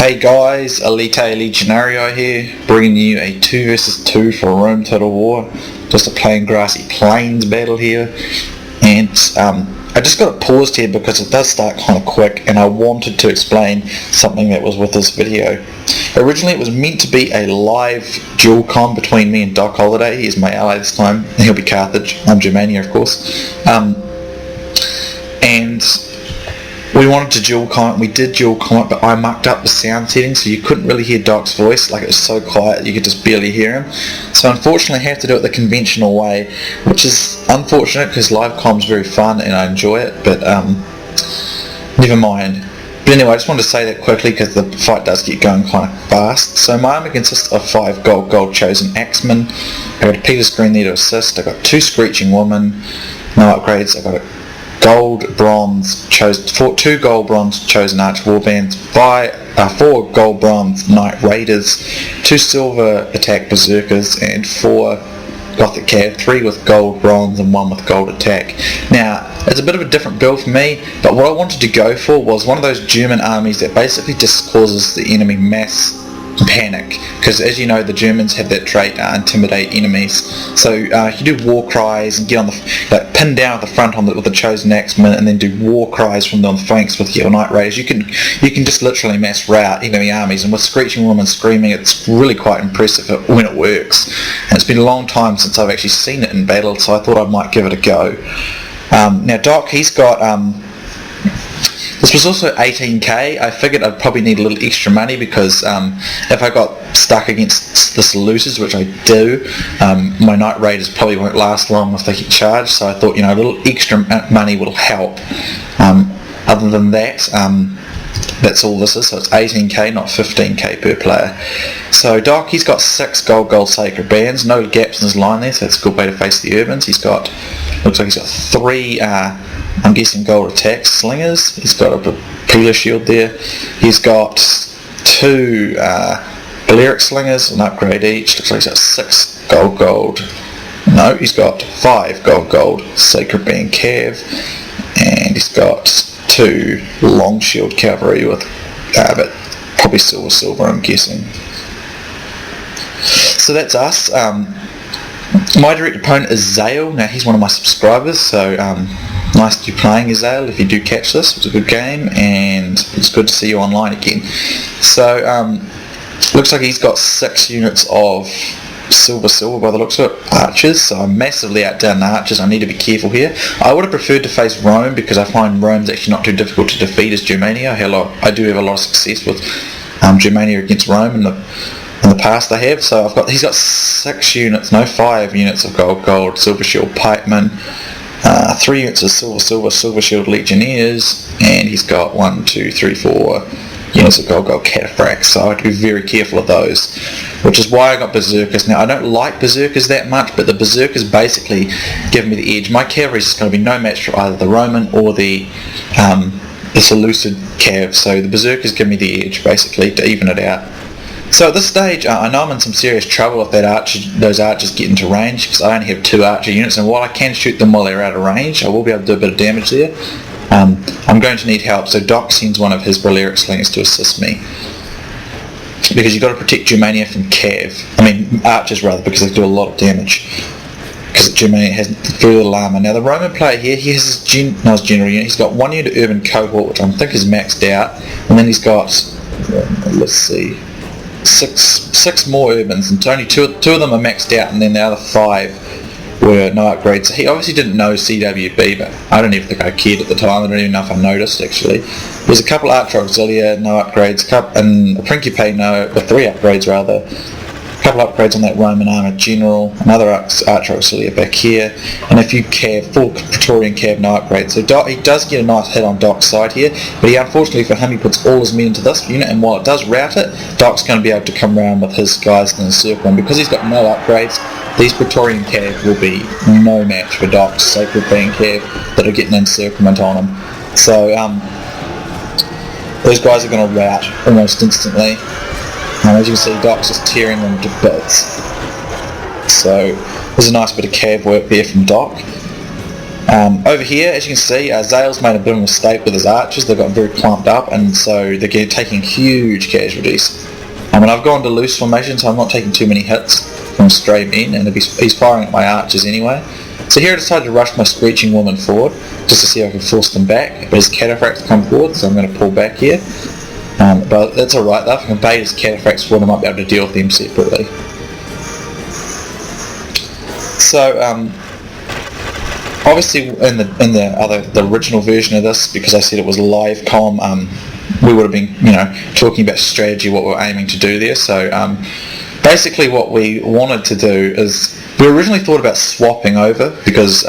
Hey guys, Elite Legionario here, bringing you a 2 versus 2 for Rome Total War. Just a plain grassy plains battle here, and I just got it paused here because it does start kind of quick, and I wanted to explain something that was with this video. Originally it was meant to be a live dual con between me and Doc Holliday. He's my ally this time, and he'll be Carthage. I'm Germania, of course. And we wanted to dual comment, we did dual comment, but I mucked up the sound settings so you couldn't really hear Doc's voice. Like, it was so quiet you could just barely hear him. So unfortunately I have to do it the conventional way, which is unfortunate because live com's very fun and I enjoy it, but never mind. But anyway, I just wanted to say that quickly because the fight does get going kind of fast. So my army consists of 5 gold chosen axemen. I got a Peter Screen there to assist. I got 2 screeching women, no upgrades. I got a 2 gold bronze chosen arch warbands, 4 gold bronze knight raiders, 2 silver attack berserkers, and 4 gothic cav, 3 with gold bronze and 1 with gold attack. Now it's a bit of a different build for me, but what I wanted to go for was one of those German armies that basically just causes the enemy mass panic, because as you know the Germans have that trait, intimidate enemies. So you do war cries and get on the pin down at the front with the chosen axemen, and then do war cries from on the flanks with your knight raiders. You can just literally mass rout enemy armies, and with screeching women screaming, it's really quite impressive when it works. And it's been a long time since I've actually seen it in battle, so I thought I might give it a go. Now Doc, he's got this was also 18k. I figured I'd probably need a little extra money because if I got stuck against the Seleucids, which I do, my Knight Raiders probably won't last long if they get charged, so I thought, a little extra money will help. Other than that, that's all this is, so it's 18k, not 15k per player. So Doc, he's got 6 gold sacred bands, no gaps in his line there, so that's a good way to face the urbans. Looks like he's got 3 I'm guessing gold attack slingers. He's got a peeler shield there. He's got 2 Balearic slingers, an upgrade each. Looks like he's got 6 gold. No, he's got 5 gold sacred band cav, and he's got 2 long shield cavalry with but probably silver I'm guessing. So that's us. My direct opponent is Zale. Now he's one of my subscribers, so nice to be playing Zale. If you do catch this, it was a good game, and it's good to see you online again. So looks like he's got 6 units of silver by the looks of it, archers, so I'm massively outdone archers. I need to be careful here. I would have preferred to face Rome because I find Rome's actually not too difficult to defeat as Germania. I do have a lot of success with Germania against Rome in the past I have. So he's got 6 units, no 5 units of gold silver shield pikemen, 3 units of silver shield legionnaires, and he's got 1, 2, 3, 4 units of gold cataphracts, so I have to be very careful of those, which is why I got berserkers. Now I don't like berserkers that much, but the berserkers basically give me the edge. My cavalry is going to be no match for either the Roman or the Seleucid cav, so the berserkers give me the edge basically to even it out. So at this stage, I know I'm in some serious trouble if those archers get into range, because I only have 2 archer units, and while I can shoot them while they're out of range, I will be able to do a bit of damage there. I'm going to need help, so Doc sends one of his Balearic slingers to assist me, because you've got to protect Germania from archers rather, because they do a lot of damage, because Germania has very little armor. Now the Roman player here, he has his general unit. He's got 1 unit urban cohort, which I think is maxed out, and then he's got, let's see, 6 more urbans, and only 2 of them are maxed out, and then the other 5 were no upgrades. So he obviously didn't know CWB, but I don't even think I cared at the time. I don't even know if I noticed actually. There's a couple Archer Auxilia, no upgrades, and a Principe, 3 upgrades rather. A couple upgrades on that Roman armor general, another Archer Auxilia back here, and a few full Praetorian cav, no upgrades. So he does get a nice hit on Doc's side here, but unfortunately for him, he puts all his men into this unit, and while it does rout it, Doc's going to be able to come around with his guys in the circle, and because he's got no upgrades, these Praetorian cav will be no match for Doc's sacred band cav that are getting encirclement on him. So those guys are going to rout almost instantly. And as you can see, Doc's just tearing them to bits. So there's a nice bit of cav work there from Doc. Over here, as you can see, Zale's made a bit of a mistake with his archers. They've got very clumped up, and so they're taking huge casualties. And I've gone to loose formation, so I'm not taking too many hits from stray men, and he's firing at my archers anyway. So here I decided to rush my Screeching Woman forward, just to see if I can force them back. But his cataphracts come forward, so I'm going to pull back here. But that's alright though, if I can bait his cataphracts forward, I might be able to deal with them separately. So, obviously in the original version of this, because I said it was live comm, we would have been talking about strategy, what we're aiming to do there. So basically what we wanted to do is, we originally thought about swapping over because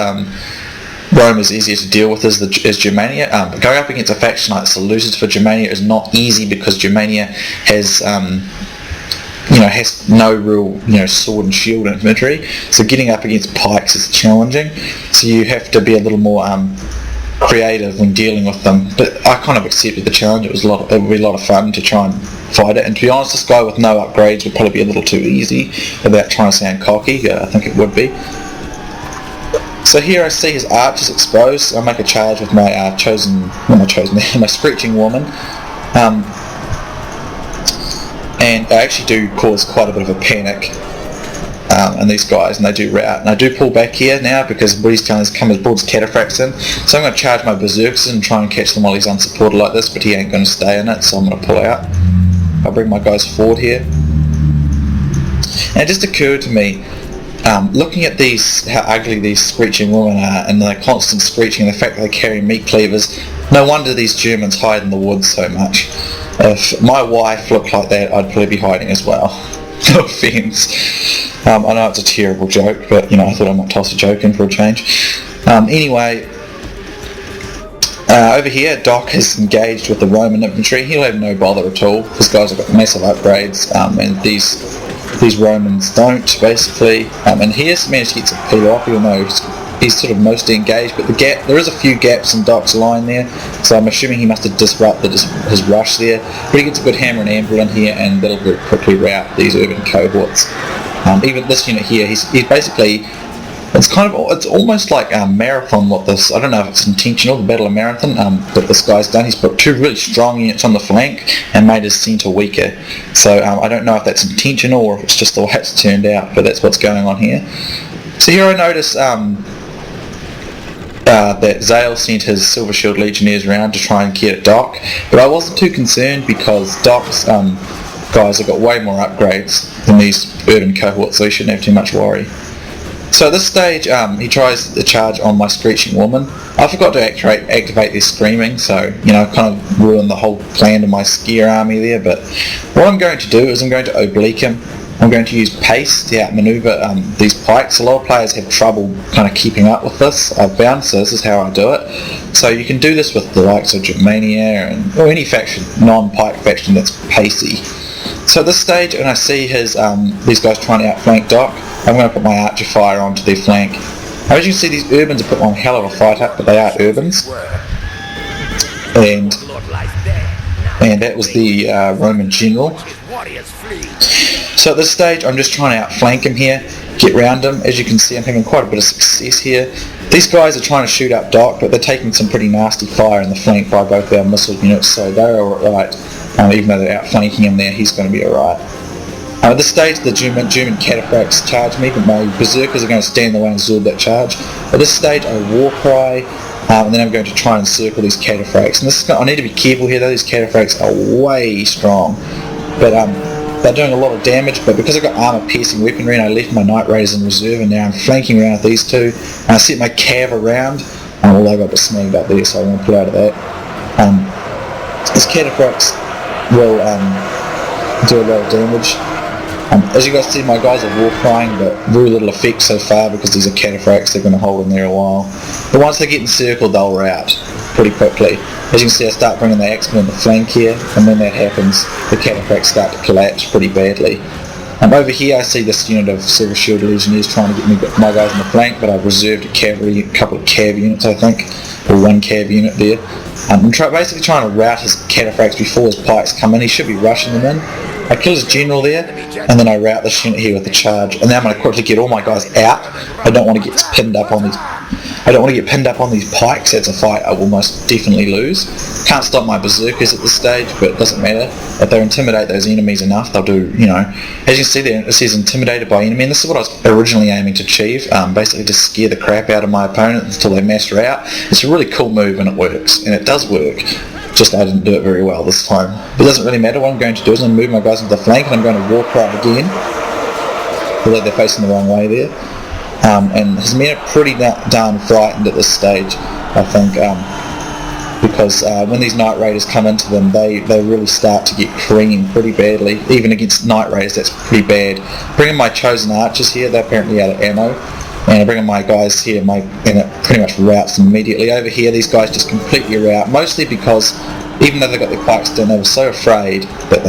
Rome is easier to deal with as Germania. But going up against a faction like the Seleucids for Germania is not easy, because Germania has has no real sword and shield infantry, so getting up against pikes is challenging. So you have to be a little more creative when dealing with them. But I kind of accepted the challenge. It would be a lot of fun to try and fight it. And to be honest, this guy with no upgrades would probably be a little too easy, without trying to sound cocky. I think it would be. So here I see his archers exposed. I make a charge with my my Screeching Woman. And I actually do cause quite a bit of a panic in these guys, and they do rout. And I do pull back here now, because what he's done is come as broad cataphracts in. So I'm going to charge my berserkers and try and catch them while he's unsupported like this, but he ain't going to stay in it, so I'm going to pull out. I'll bring my guys forward here. And it just occurred to me, looking at how ugly these Screeching Women are, and the constant screeching, and the fact that they carry meat cleavers, no wonder these Germans hide in the woods so much. If my wife looked like that, I'd probably be hiding as well. No offence. I know it's a terrible joke, but I thought I might toss a joke in for a change. Anyway, over here, Doc is engaged with the Roman infantry. He'll have no bother at all. These guys have got massive upgrades, and these Romans don't, basically. And he has managed to get some peel off, even though he's sort of mostly engaged, but there is a few gaps in Doc's line there, so I'm assuming he must have disrupted his rush there. But he gets a good hammer and anvil in here, and that'll very quickly rout these urban cohorts. Even this unit here, he's basically, it's almost like a marathon. What this, I don't know if it's intentional, the Battle of Marathon, that this guy's done. He's put two really strong units on the flank and made his centre weaker. So I don't know if that's intentional or if it's just the way it's turned out, but that's what's going on here. So here I notice that Zale sent his Silver Shield Legionnaires around to try and get at Doc, but I wasn't too concerned, because Doc's guys have got way more upgrades than these urban cohorts, so he shouldn't have too much worry. So at this stage, he tries the charge on my Screeching Woman. I forgot to activate their screaming, so kind of ruined the whole plan of my Spqr army there. But what I'm going to do is I'm going to oblique him. I'm going to use pace to outmaneuver these pikes. A lot of players have trouble kind of keeping up with this, I've found, so this is how I do it. So you can do this with the likes of Germania or any faction, non-pike faction that's pacey. So at this stage, when I see these guys trying to outflank Doc, I'm going to put my archer fire onto their flank. Now, as you can see, these urbans are put on a hell of a fight up, but they are urbans. And that was the Roman general. So at this stage, I'm just trying to outflank him here, get round him. As you can see, I'm having quite a bit of success here. These guys are trying to shoot up Doc, but they're taking some pretty nasty fire in the flank by both our missile units, so they're alright. Even though they're outflanking him there, he's going to be alright. At this stage, the German cataphracts charge me, but my berserkers are going to stand in the way and absorb that charge. At this stage, I war cry, and then I'm going to try and encircle these cataphracts. And I need to be careful here, though. These cataphracts are way strong, but they're doing a lot of damage. But because I've got armor-piercing weaponry, and I left my Knight Raiders in reserve, and now I'm flanking around with these two, and I set my cav around, although I got snagged up there, so I won't pull out of that. These cataphracts will do a lot of damage. As you guys see, my guys are war crying, but very little effect so far, because these are cataphracts. They're going to hold in there a while. But once they get encircled, they'll rout pretty quickly. As you can see, I start bringing the axemen on the flank here, and when that happens, the cataphracts start to collapse pretty badly. Over here, I see this unit of Silver Shield Legionnaires trying to get my guys on the flank, but I've reserved a couple of cav units, I think, or one cav unit there. I'm basically trying to rout his cataphracts before his pikes come in. He should be rushing them in. I kill his general there, and then I rout this unit here with the charge, and then I'm going to quickly get all my guys out. I don't want to get pinned up on these. I don't want to get pinned up on these pikes. That's a fight I will most definitely lose. Can't stop my berserkers at this stage, but it doesn't matter. If they intimidate those enemies enough, they'll do, as you can see there, it says intimidated by enemy, and this is what I was originally aiming to achieve, basically to scare the crap out of my opponent until they mass her out. It's a really cool move and it works, and it does work. Just I didn't do it very well this time. But it doesn't really matter. What I'm going to do is I'm going to move my guys into the flank, and I'm going to war cry again. Although they're facing the wrong way there. And his men are pretty darn frightened at this stage, I think, because when these Night Raiders come into them, they really start to get creamed pretty badly. Even against Night Raiders, that's pretty bad. Bringing my chosen archers here, they're apparently out of ammo. And I bring in my guys here, and it pretty much routs them immediately. Over here, these guys just completely rout, mostly because even though they got their pikes down, they were so afraid that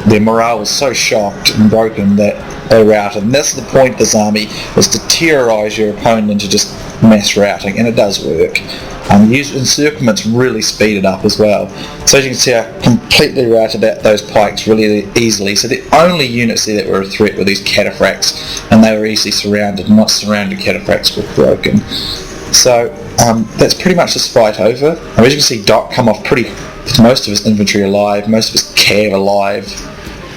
their morale was so shocked and broken that they routed. And that's the point of this army, is to terrorise your opponent into just mass routing, and it does work. Encirclements really speed it up as well. So as you can see, I completely routed out those pikes really easily. So the only units there that were a threat were these cataphracts, and they were easily surrounded. Not surrounded cataphracts were broken. So that's pretty much this fight over. As you can see, Doc come off with most of his infantry alive, most of his cav alive,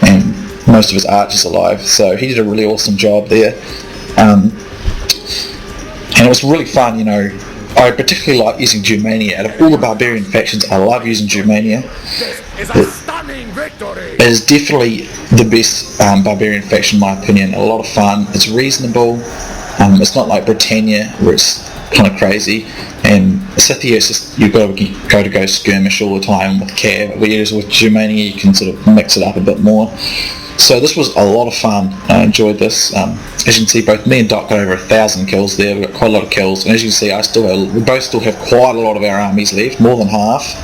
and most of his archers alive. So he did a really awesome job there. And it was really fun, I particularly like using Germania. Out of all the barbarian factions, I love using Germania. It is definitely the best barbarian faction in my opinion. A lot of fun. It's reasonable. It's not like Britannia where it's kind of crazy. And Scythia, it's just you've got to go skirmish all the time with cav. Whereas with Germania, you can sort of mix it up a bit more. So this was a lot of fun. I enjoyed this. As you can see, both me and Doc got over 1,000 kills there. We got quite a lot of kills, and as you can see, we both still have quite a lot of our armies left, more than half.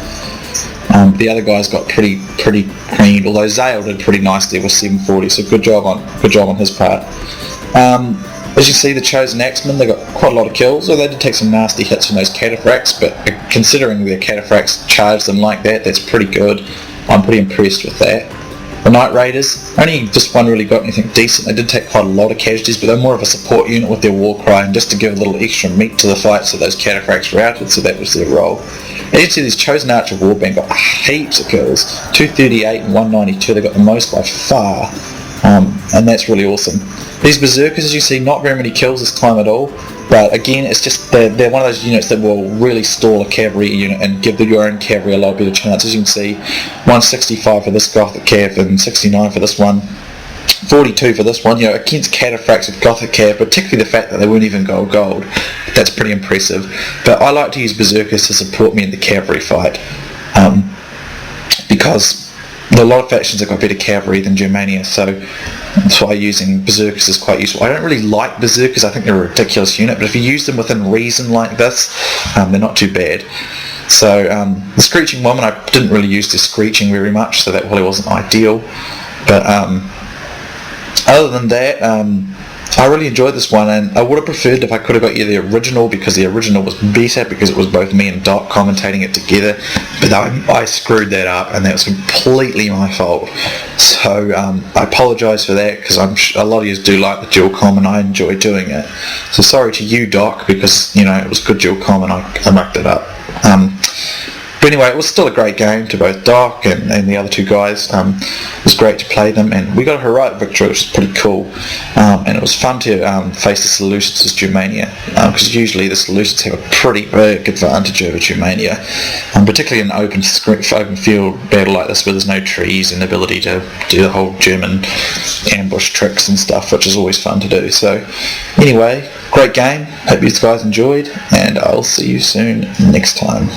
The other guys got pretty creamed, although Zale did pretty nice there with 740. So good job on his part. As you see, the Chosen Axemen, they got quite a lot of kills, although they did take some nasty hits from those cataphracts. But considering their cataphracts charged them like that, that's pretty good. I'm pretty impressed with that. The Night Raiders, only just one really got anything decent. They did take quite a lot of casualties, but they're more of a support unit with their war cry, and just to give a little extra meat to the fight, so those cataphracts routed, so that was their role. As you can see, these Chosen Archer Warband got heaps of kills, 238 and 192, they got the most by far, and that's really awesome. These Berserkers, as you see, not very many kills this time at all, but again, it's just they're one of those units that will really stall a cavalry unit and give your own cavalry a lot better chance. As you can see, 165 for this Gothic cav and 69 for this one, 42 for this one. Against cataphracts with Gothic cav, particularly the fact that they weren't even gold, that's pretty impressive. But I like to use Berserkers to support me in the cavalry fight, because a lot of factions have got better cavalry than Germania, so that's why using Berserkers is quite useful. I don't really like Berserkers, I think they're a ridiculous unit, but if you use them within reason like this, they're not too bad. So the Screeching Woman, I didn't really use the Screeching very much, so that probably wasn't ideal. But other than that, I really enjoyed this one, and I would have preferred if I could have got you the original, because the original was better, because it was both me and Doc commentating it together, but I screwed that up, and that was completely my fault. So I apologise for that, because a lot of you do like the dual com, and I enjoy doing it. So sorry to you, Doc, because it was good dual com, and I mucked it up. But anyway, it was still a great game to both Doc and the other two guys. It was great to play them, and we got a heroic victory, which was pretty cool. And it was fun to face the Seleucids as Germania, because usually the Seleucids have a pretty big advantage over Germania, particularly in an open field battle like this where there's no trees and the ability to do the whole German ambush tricks and stuff, which is always fun to do. So anyway, great game. Hope you guys enjoyed, and I'll see you soon next time.